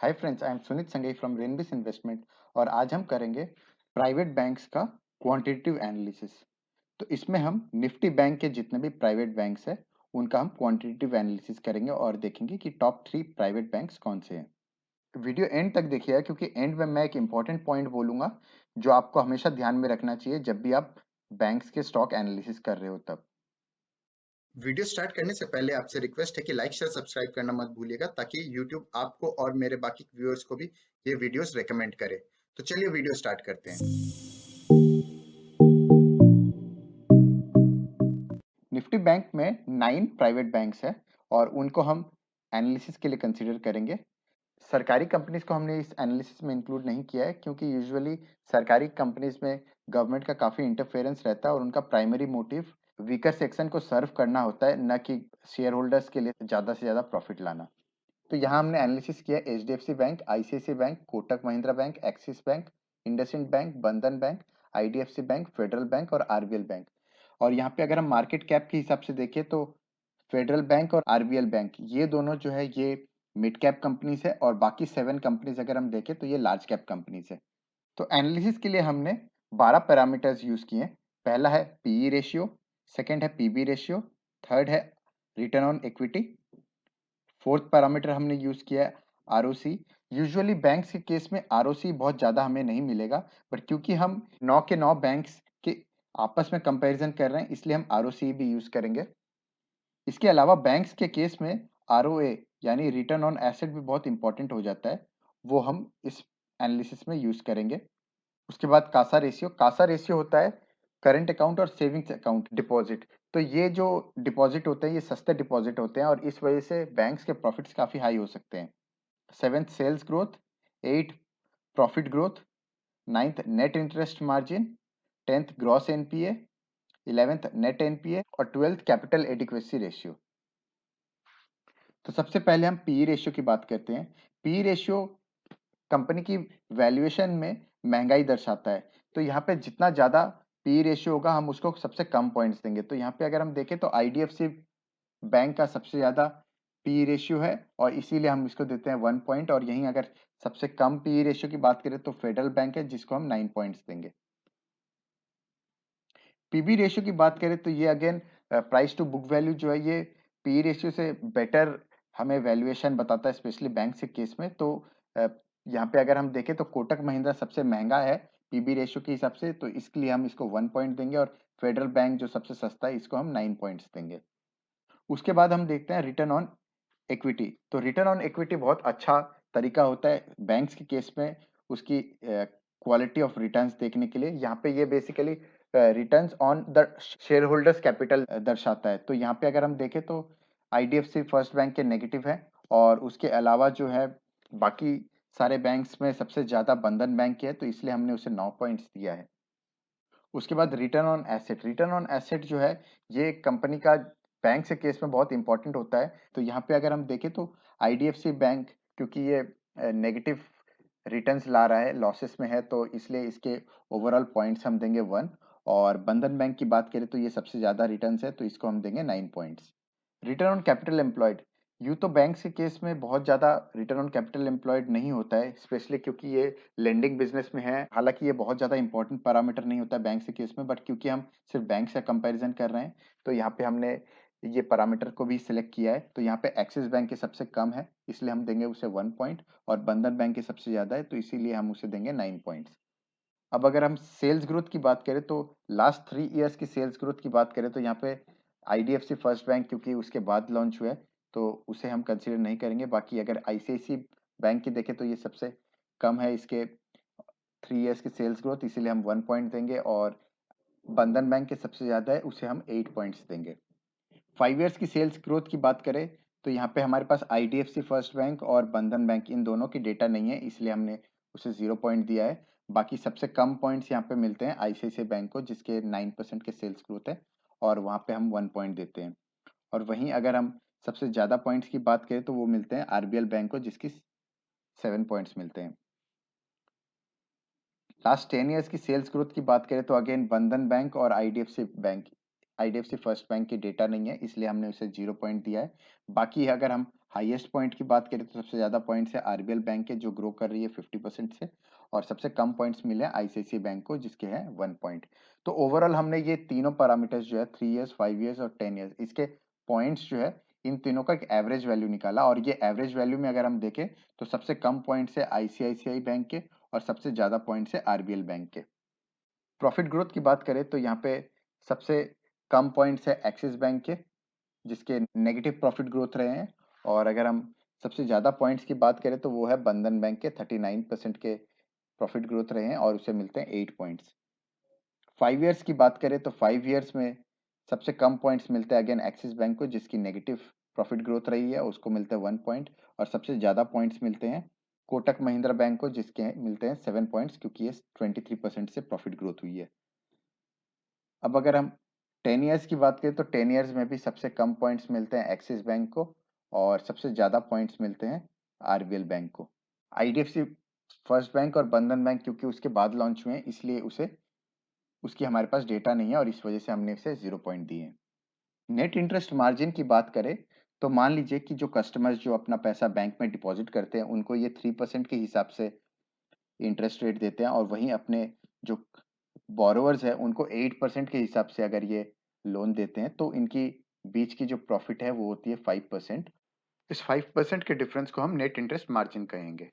Hi friends, I am Suneet Sangai from रेनबिस investment और आज हम करेंगे प्राइवेट बैंक्स का क्वांटिटेटिव एनालिसिस। तो इसमें हम निफ्टी बैंक के जितने भी प्राइवेट बैंक्स हैं उनका हम क्वांटिटेटिव एनालिसिस करेंगे और देखेंगे कि टॉप 3 प्राइवेट बैंक्स कौन से हैं। वीडियो एंड तक देखिएगा क्योंकि एंड में मैं एक इंपॉर्टेंट पॉइंट बोलूंगा जो आपको हमेशा ध्यान में रखना चाहिए जब भी आप बैंक्स के स्टॉक एनालिसिस कर रहे हो तब। वीडियो स्टार्ट करने से पहले आपसे रिक्वेस्ट है कि लाइक शेयर सब्सक्राइब करना मत भूलिएगा ताकि यूट्यूब आपको और मेरे बाकी व्यूअर्स को भी ये वीडियोस रेकमेंड करे। तो चलिए वीडियो स्टार्ट करते हैं। निफ्टी बैंक में 9 प्राइवेट बैंक्स हैं और उनको हम एनालिसिस के लिए कंसीडर करेंगे। सरकारी कंपनीज को हमने इस एनालिसिस में इंक्लूड नहीं किया है क्योंकि यूजुअली सरकारी कंपनीज में गवर्नमेंट का काफ़ी इंटरफेरेंस रहता है और उनका प्राइमरी मोटिव वीकर सेक्शन को सर्व करना होता है, न कि शेयर होल्डर्स के लिए ज़्यादा से ज़्यादा प्रॉफिट लाना। तो यहाँ हमने एनालिसिस किया HDFC bank, ICICI bank, Kotak Mahindra bank, Axis bank, IndusInd bank, Bandhan bank, IDFC bank, Federal bank और आरबीएल बैंक। और यहाँ पे अगर हम मार्केट कैप के हिसाब से देखें तो फेडरल बैंक और आरबीएल बैंक ये दोनों जो है ये मिड कैप कंपनीज है और बाकी 7 कंपनीज अगर हम देखें तो ये लार्ज कैप कंपनीज है। तो एनालिसिस के लिए हमने 12 पैरामीटर्स यूज किए। पहला है पीई रेशियो, सेकंड है पीबी रेशियो, थर्ड है return on equity, fourth parameter हमने यूज किया है आरओसी। यूजुअली बैंक्स के केस में आरओसी बहुत ज्यादा हमें नहीं मिलेगा, बट क्योंकि हम 9 के 9 बैंक्स के आपस में कंपैरिजन कर रहे हैं इसलिए हम आरओसी भी यूज करेंगे। इसके अलावा बैंक्स के केस में आरओए यानी रिटर्न ऑन एसेट भी बहुत इंपॉर्टेंट हो जाता है, वो हम इस एनालिसिस में यूज करेंगे। उसके बाद कासा रेशियो होता है करंट अकाउंट और सेविंग्स अकाउंट डिपॉजिट। तो ये जो डिपॉजिट होते हैं ये सस्ते डिपॉजिट होते हैं और इस वजह से बैंक्स के प्रॉफिट्स काफी हाई हो सकते हैं। Seventh sales growth, eight profit growth, ninth net interest margin, tenth gross NPA, eleventh net NPA और ट्वेल्थ कैपिटल एडिक्वेसी रेशियो। तो सबसे पहले हम पीई रेशियो की बात करते हैं। पीई रेशियो कंपनी की वैल्यूएशन में महंगाई दर्शाता है। तो यहाँ पे जितना ज्यादा पी रेशियो होगा हम उसको सबसे कम पॉइंट्स देंगे। तो यहाँ पे अगर हम देखें तो आईडीएफसी बैंक का सबसे ज्यादा पी रेशियो है और इसीलिए हम इसको देते हैं 1 पॉइंट। और यहीं अगर सबसे कम पी रेशियो की बात करें तो फेडरल बैंक है जिसको हम 9 पॉइंट्स देंगे। पीबी रेशियो की बात करें तो ये again price to book value जो है ये पी रेशियो से बेटर हमें वैल्यूएशन बताता है, स्पेशली बैंक के केस में। तो अ, यहाँ पे अगर हम देखें तो कोटक महिंद्रा सबसे महंगा है पीबी रेशियो के हिसाब से, तो इसके लिए हम इसको 1 पॉइंट देंगे और फेडरल बैंक जो सबसे सस्ता है इसको हम 9 पॉइंट्स देंगे। उसके बाद हम देखते हैं रिटर्न ऑन इक्विटी। तो रिटर्न ऑन इक्विटी बहुत अच्छा तरीका होता है बैंक्स के केस में उसकी क्वालिटी ऑफ रिटर्न्स देखने के लिए। यहाँ पे ये basically returns on the share holders capital दर्शाता है। तो यहाँ पे अगर हम देखें तो आईडीएफसी फर्स्ट बैंक के नेगेटिव है और उसके अलावा जो है बाकी सारे बैंक्स में सबसे ज्यादा बंधन बैंक की है, तो इसलिए हमने उसे 9 पॉइंट्स दिया है। उसके बाद रिटर्न ऑन एसेट जो है ये कंपनी का बैंक से केस में बहुत इंपॉर्टेंट होता है। तो यहाँ पे अगर हम देखें तो आईडीएफसी बैंक क्योंकि ये नेगेटिव रिटर्न्स ला रहा है, लॉसेस में है, तो इसलिए इसके ओवरऑल पॉइंट्स हम देंगे 1। और बंधन बैंक की बात करें तो ये सबसे ज्यादा रिटर्न्स है तो इसको हम देंगे 9 points. Return on capital employed, यूँ तो बैंक्स के केस में बहुत ज़्यादा रिटर्न ऑन कैपिटल एम्प्लॉयड नहीं होता है, स्पेशली क्योंकि ये लेंडिंग बिजनेस में है। हालांकि ये बहुत ज़्यादा इंपॉर्टेंट पैरामीटर नहीं होता है बैंक्स के केस में, बट क्योंकि हम सिर्फ बैंक से कंपैरिजन कर रहे हैं तो यहाँ पे हमने ये पैरामीटर को भी सिलेक्ट किया है। तो यहाँ पे एक्सिस बैंक के सबसे कम है इसलिए हम देंगे उसे 1 पॉइंट और बंधन बैंक के सबसे ज़्यादा है तो इसीलिए हम उसे देंगे 9 पॉइंट्स। अब अगर हम सेल्स ग्रोथ की बात करें तो लास्ट 3 इयर्स की सेल्स ग्रोथ की बात करें तो यहाँ पे आईडीएफसी फर्स्ट बैंक क्योंकि उसके बाद लॉन्च हुआ है तो उसे हम कंसीडर नहीं करेंगे। बाकी अगर आईसीआईसीआई बैंक की देखें तो ये सबसे कम है इसके 3 इयर्स की सेल्स ग्रोथ, इसीलिए हम 1 पॉइंट देंगे। और बंधन बैंक के सबसे ज़्यादा है उसे हम 8 पॉइंट्स देंगे। 5 इयर्स की सेल्स ग्रोथ की बात करें तो यहाँ पे हमारे पास आईडीएफसी फर्स्ट बैंक और बंधन बैंक इन दोनों की डेटा नहीं है इसलिए हमने उसे 0 पॉइंट दिया है। बाकी सबसे कम पॉइंट्स यहाँ पे मिलते हैं आईसीआईसीआई बैंक को जिसके 9% के सेल्स ग्रोथ है और वहाँ पे हम 1 पॉइंट देते हैं। और वहीं अगर हम सबसे ज़्यादा पॉइंट्स की बात करें तो वो मिलते हैं आरबीएल बैंक को जिसकी 7 पॉइंट्स मिलते हैं। लास्ट 10 इयर्स की सेल्स ग्रोथ की बात करें तो अगेन बंधन बैंक और आईडीएफसी फर्स्ट बैंक की डेटा नहीं है इसलिए हमने उसे 0 पॉइंट दिया है। बाकी अगर हम हाईएस्ट पॉइंट की बात करें तो सबसे ज़्यादा पॉइंट्स है आरबीएल बैंक के जो ग्रो कर रही है 50% से, और सबसे कम पॉइंट्स मिले आईसीआईसीआई बैंक को जिसके हैं 1 पॉइंट। तो ओवरऑल हमने ये तीनों पैरामीटर्स जो है 3 इयर्स, 5 इयर्स और 10 इयर्स, इसके पॉइंट्स जो है इन तीनों का एक एवरेज वैल्यू निकाला, और ये एवरेज वैल्यू में अगर हम देखें तो सबसे कम पॉइंट्स है आईसीआईसीआई बैंक के और सबसे ज़्यादा पॉइंट्स है आरबीएल बैंक के। प्रॉफिट ग्रोथ की बात करें तो यहाँ पे सबसे कम पॉइंट्स है एक्सिस बैंक के जिसके नेगेटिव प्रॉफिट ग्रोथ रहे हैं, और अगर हम सबसे ज़्यादा पॉइंट्स की बात करें तो वो है बंधन बैंक के 39% के प्रॉफिट ग्रोथ रहे हैं और उसे मिलते हैं 8 पॉइंट्स। 5 इयर्स की बात करें तो 5 इयर्स में सबसे कम पॉइंट्स मिलते हैं अगेन एक्सिस बैंक को जिसकी नेगेटिव प्रॉफिट ग्रोथ रही है, उसको मिलते हैं 1 पॉइंट, और सबसे ज़्यादा पॉइंट्स मिलते हैं कोटक महिंद्रा बैंक को जिसके मिलते हैं 7 पॉइंट्स क्योंकि ये 23% से प्रॉफिट ग्रोथ हुई है। अब अगर हम 10 इयर्स की बात करें तो 10 इयर्स में भी सबसे कम पॉइंट्स मिलते हैं एक्सिस बैंक को और सबसे ज़्यादा पॉइंट्स मिलते हैं आरबीएल बैंक को। आईडीएफसी फर्स्ट बैंक और बंधन बैंक क्योंकि उसके बाद लॉन्च हुए हैं इसलिए उसे उसकी हमारे पास डेटा नहीं है और इस वजह से हमने इसे 0 पॉइंट दिए हैं। नेट इंटरेस्ट मार्जिन की बात करें तो मान लीजिए कि जो कस्टमर्स जो अपना पैसा बैंक में डिपॉजिट करते हैं उनको ये 3% के हिसाब से इंटरेस्ट रेट देते हैं, और वहीं अपने जो बोरोवर्स है उनको 8% के हिसाब से अगर ये लोन देते हैं तो इनकी बीच की जो प्रॉफिट है वो होती है 5%। इस 5% के डिफरेंस को हम नेट इंटरेस्ट मार्जिन कहेंगे।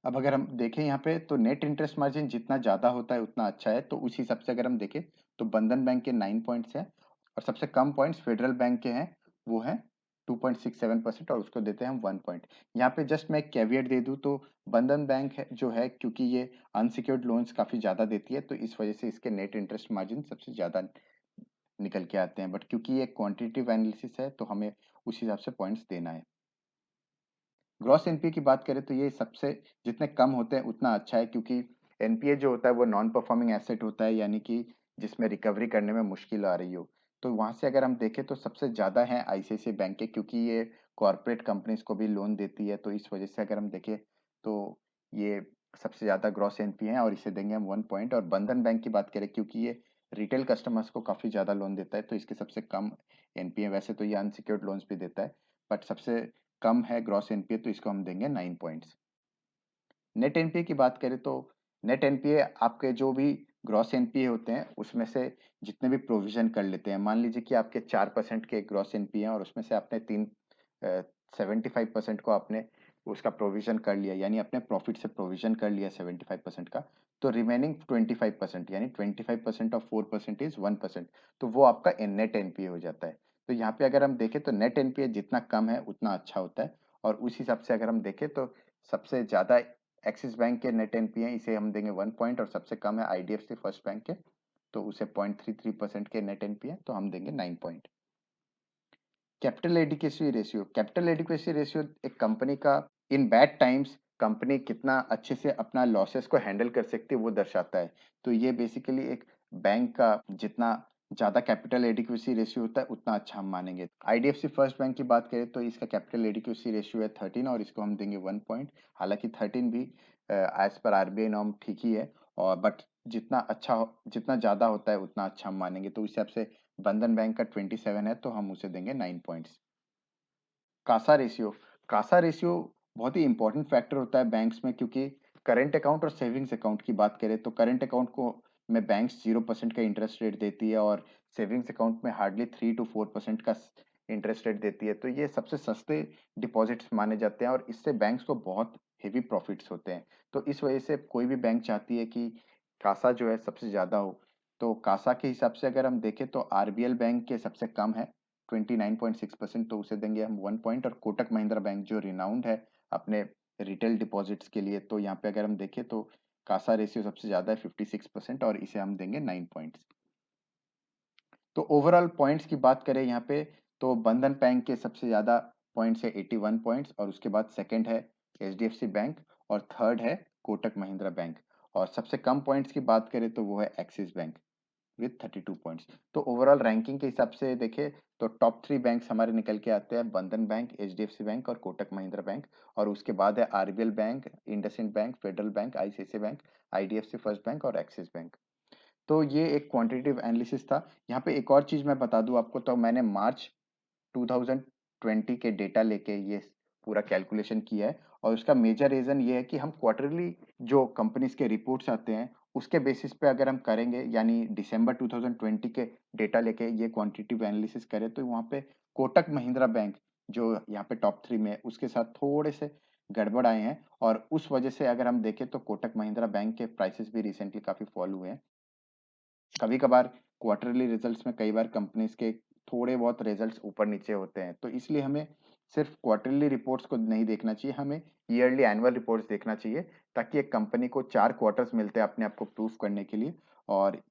अब अगर हम देखें यहाँ पे तो नेट इंटरेस्ट मार्जिन जितना ज़्यादा होता है उतना अच्छा है, तो उस हिसाब से अगर हम देखें तो बंधन बैंक के 9 पॉइंट्स हैं और सबसे कम पॉइंट्स फेडरल बैंक के हैं, वो हैं 2.67% और उसको देते हैं हम 1 पॉइंट। यहाँ पे जस्ट मैं एक कैविएट दे दूँ तो बंधन बैंक है जो है क्योंकि ये अनसिक्योर्ड लोन्स काफ़ी ज़्यादा देती है तो इस वजह से इसके नेट इंटरेस्ट मार्जिन सबसे ज़्यादा निकल के आते हैं, बट क्योंकि ये क्वांटिटेटिव एनालिसिस है तो हमें उस हिसाब से पॉइंट्स देना है। ग्रॉस एनपीए की बात करें तो ये सबसे जितने कम होते हैं उतना अच्छा है क्योंकि एनपीए जो होता है वो नॉन परफॉर्मिंग एसेट होता है, यानी कि जिसमें रिकवरी करने में मुश्किल आ रही हो। तो वहाँ से अगर हम देखें तो सबसे ज़्यादा है आईसीआईसीआई बैंक के क्योंकि ये कॉरपोरेट कंपनीज को भी लोन देती है, तो इस वजह से अगर हम देखें तो ये सबसे ज़्यादा ग्रॉस एनपीए है और इसे देंगे हम 1 पॉइंट। और बंधन बैंक की बात करें क्योंकि ये रिटेल कस्टमर्स को काफ़ी ज़्यादा लोन देता है तो इसके सबसे कम एनपीए, वैसे तो ये अनसिक्योर्ड लोन्स भी देता है बट सबसे कम है ग्रॉस एनपीए तो इसको हम देंगे 9 पॉइंट्स। नेट एनपीए की बात करें तो नेट एनपीए आपके जो भी ग्रॉस एनपीए होते हैं उसमें से जितने भी प्रोविजन कर लेते हैं, मान लीजिए कि आपके 4% के ग्रॉस एनपीए हैं और उसमें से आपने 75% को आपने उसका प्रोविजन कर लिया यानी अपने प्रॉफिट से प्रोविजन कर लिया 75% का, तो रिमेनिंग 25% यानी 25% ऑफ 4% इज 1%, तो वो आपका नेट एनपीए हो जाता है। तो यहाँ पे अगर हम देखें तो नेट एनपीए जितना कम है उतना अच्छा होता है, और उस हिसाब से अगर हम देखें तो सबसे ज़्यादा एक्सिस बैंक के नेट एनपीए इसे हम देंगे 1 पॉइंट और सबसे कम है आईडीएफसी फर्स्ट बैंक के तो उसे 0.33% के नेट एनपीए तो हम देंगे 9 पॉइंट। कैपिटल एडिक्वेसी रेशियो एक कंपनी का इन बैड टाइम्स कंपनी कितना अच्छे से अपना लॉसेस को हैंडल कर सकती है वो दर्शाता है। तो ये बेसिकली एक बैंक का जितना ज्यादा कैपिटल एडिक्वेसी रेशियो होता है उतना अच्छा हम मानेंगे। आईडीएफसी फर्स्ट बैंक की बात करें तो इसका कैपिटल एडिक्वेसी रेशियो है 13 और इसको हम देंगे 1 पॉइंट। हालांकि 13 भी एज पर आरबीआई नॉर्म ठीक ही है, और बट जितना ज्यादा होता है उतना अच्छा हम मानेंगे, तो उस हिसाब से बंधन बैंक का 27 है तो हम उसे देंगे 9 पॉइंट्स। कासा रेशियो बहुत ही इंपॉर्टेंट फैक्टर होता है बैंक्स में क्योंकि करंट अकाउंट और सेविंग्स अकाउंट की बात करें तो करंट अकाउंट को में बैंक्स 0% का इंटरेस्ट रेट देती है और सेविंग्स अकाउंट में हार्डली 3 to 4% का इंटरेस्ट रेट देती है, तो ये सबसे सस्ते डिपॉजिट्स माने जाते हैं और इससे बैंक्स को बहुत हेवी प्रॉफिट्स होते हैं। तो इस वजह से कोई भी बैंक चाहती है कि कासा जो है सबसे ज़्यादा हो। तो कासा के हिसाब से अगर हम देखें तो आरबीएल बैंक के सबसे कम है 29.6%, तो उसे देंगे हम 1 पॉइंट। और कोटक महिंद्रा बैंक जो रिनाउंड है अपने रिटेल डिपॉजिट्स के लिए, तो यहाँ पे अगर हम देखें तो कासा रेशियो सबसे ज़्यादा है 56% और इसे हम देंगे 9 पॉइंट्स। तो ओवरऑल पॉइंट्स की बात करें यहाँ पे तो बंधन बैंक के सबसे ज़्यादा पॉइंट्स है 81 पॉइंट्स, और उसके बाद सेकंड है एचडीएफसी बैंक और थर्ड है कोटक महिंद्रा बैंक, और सबसे कम पॉइंट्स की बात करें तो वो है एक्सिस बैंक विथ 32 पॉइंट्स। तो ओवरऑल रैंकिंग के हिसाब से देखें तो टॉप 3 बैंक्स हमारे निकल के आते हैं बंधन बैंक, एचडीएफसी बैंक और कोटक महिंद्रा बैंक, और उसके बाद है RBL bank, IndusInd bank, Federal bank, ICICI bank, IDFC first bank और एक्सिस बैंक। तो ये एक क्वांटिटेटिव एनालिसिस था। यहाँ पे एक और चीज़ मैं बता दूँ आपको, तो मैंने मार्च 2020 के डेटा लेके ये पूरा कैलकुलेशन किया है और उसका मेजर रीज़न ये है कि हम क्वार्टरली जो कंपनीज़ के रिपोर्ट्स आते हैं, उसके बेसिस पे अगर हम करेंगे यानी दिसंबर 2020 के डेटा लेके ये क्वांटिटेटिव एनालिसिस करें तो वहाँ पे कोटक महिंद्रा बैंक जो यहाँ पे टॉप 3 में है, उसके साथ थोड़े से गड़बड़ आए हैं और उस वजह से अगर हम देखें तो कोटक महिंद्रा बैंक के प्राइसेस भी रिसेंटली काफ़ी फॉल हुए हैं। कभी-कभार क्वार्टरली रिजल्ट्स में कई बार कंपनीज़ के थोड़े बहुत रिजल्ट्स ऊपर-नीचे होते हैं, तो इसलिए हमें सिर्फ क्वार्टरली रिपोर्ट्स को नहीं देखना चाहिए, हमें ईयरली एनुअल रिपोर्ट्स देखना चाहिए, ताकि एक कंपनी को 4 क्वार्टर्स मिलते हैं अपने आप को प्रूफ करने के लिए और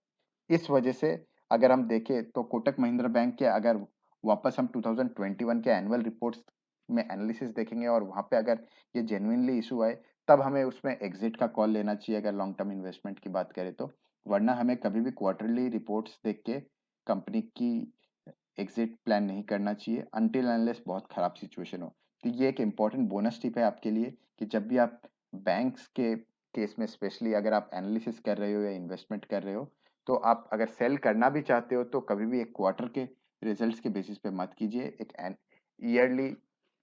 इस वजह से अगर हम देखें तो कोटक महिंद्रा बैंक के अगर वापस हम 2021 के एनुअल रिपोर्ट्स में एनालिसिस देखेंगे और वहाँ पे अगर ये जेन्युइनली इशू आए, तब हमें उसमें एग्जिट का कॉल लेना चाहिए अगर लॉन्ग टर्म इन्वेस्टमेंट की बात करें तो। वरना हमें कभी भी क्वार्टरली रिपोर्ट्स देख के कंपनी की एग्जिट प्लान नहीं करना चाहिए अनटिल अनलेस बहुत खराब सिचुएशन हो। तो ये एक इम्पोर्टेंट बोनस टिप है आपके लिए कि जब भी आप बैंक्स के केस में स्पेशली अगर आप एनालिसिस कर रहे हो या इन्वेस्टमेंट कर रहे हो, तो आप अगर सेल करना भी चाहते हो तो कभी भी एक क्वार्टर के रिजल्ट्स के बेसिस पे मत कीजिए, एक ईयरली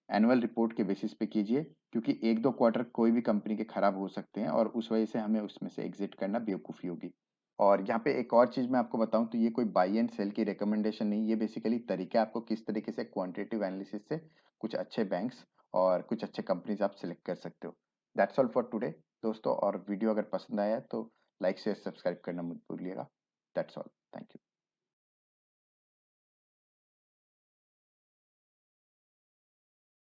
एनुअल रिपोर्ट के बेसिस पे कीजिए क्योंकि 1-2 क्वार्टर कोई भी कंपनी के खराब हो सकते हैं और उस वजह से हमें उसमें से एग्जिट करना बेवकूफ़ी होगी। और यहाँ पे एक और चीज़ मैं आपको बताऊँ तो ये कोई बाय एंड सेल की रिकमेंडेशन नहीं, ये बेसिकली तरीका है आपको किस तरीके से क्वांटिटेटिव एनालिसिस से कुछ अच्छे बैंक्स और कुछ अच्छे कंपनीज आप सिलेक्ट कर सकते हो। दैट्स ऑल फॉर टुडे दोस्तों, और वीडियो अगर पसंद आया तो लाइक शेयर सब्सक्राइब करना मत भूलिएगा। That's all, thank you.